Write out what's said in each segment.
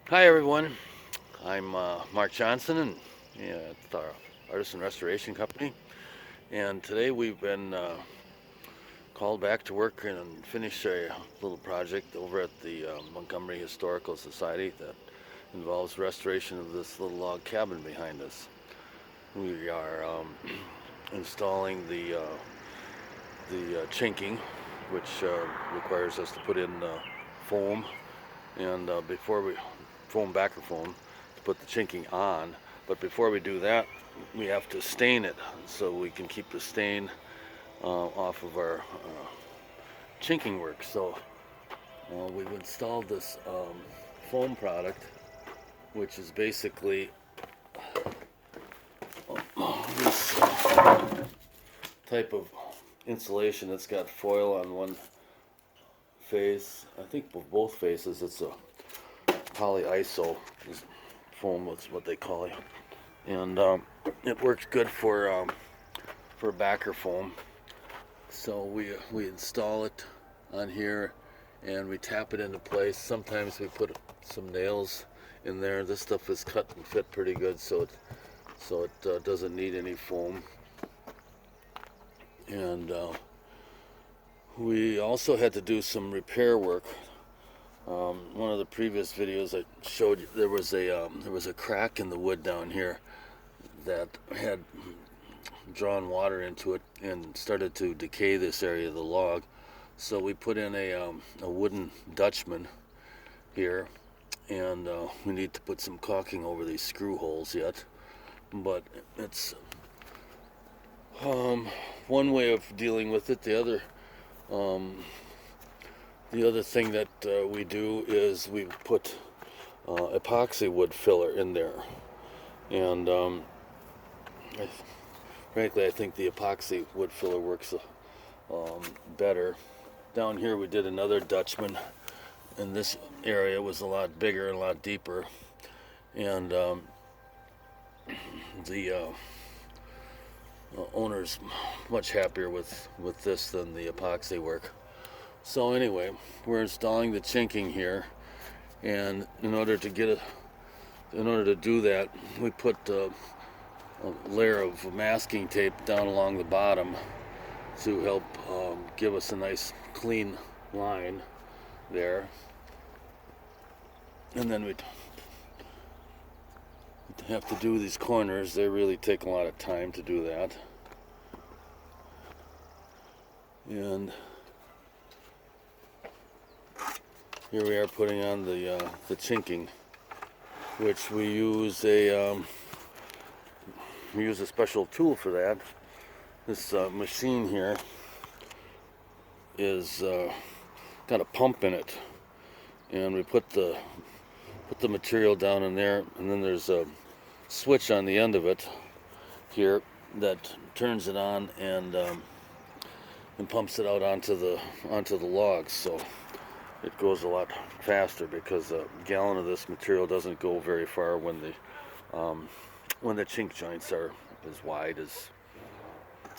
Hi everyone, I'm Mark Johnson and it's our Artisan Restoration Company, and today we've been called back to work and finish a little project over at the Montgomery Historical Society that involves restoration of this little log cabin behind us. We are installing the chinking, which requires us to put in foam, and before we foam backer foam to put the chinking on. But before we do that, we have to stain it so we can keep the stain off of our chinking work. So we've installed this foam product, which is basically this type of insulation that's got foil on one face. I think both faces it's a polyiso foam, that's what they call it, and it works good for backer foam. So we install it on here and we tap it into place. Sometimes we put some nails in there. This stuff is cut and fit pretty good, so it doesn't need any foam. And we also had to do some repair work. One of the previous videos I showed you, there was a crack in the wood down here that had drawn water into it and started to decay this area of the log. So we put in a wooden Dutchman here, and we need to put some caulking over these screw holes yet. But it's one way of dealing with it. The other thing that we do is we put epoxy wood filler in there, and frankly, I think the epoxy wood filler works better. Down here, we did another Dutchman, and this area was a lot bigger and a lot deeper, and the owner's much happier with this than the epoxy work. So anyway, we're installing the chinking here, and in order to do that, we put a layer of masking tape down along the bottom to help give us a nice clean line there. And then we have to do these corners. They really take a lot of time to do that. And here we are putting on the chinking, which we use a special tool for that. This machine here is got a pump in it, and we put the material down in there, and then there's a switch on the end of it here that turns it on and pumps it out onto the logs. So it goes a lot faster because a gallon of this material doesn't go very far when the chink joints are as wide as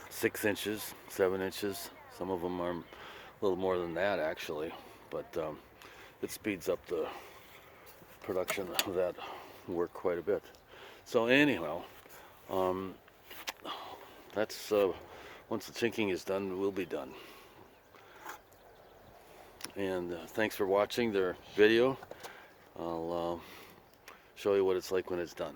6 inches, 7 inches. Some of them are a little more than that actually, but it speeds up the production of that work quite a bit. So anyhow, that's once the chinking is done, we'll be done. And thanks for watching their video. I'll show you what it's like when it's done.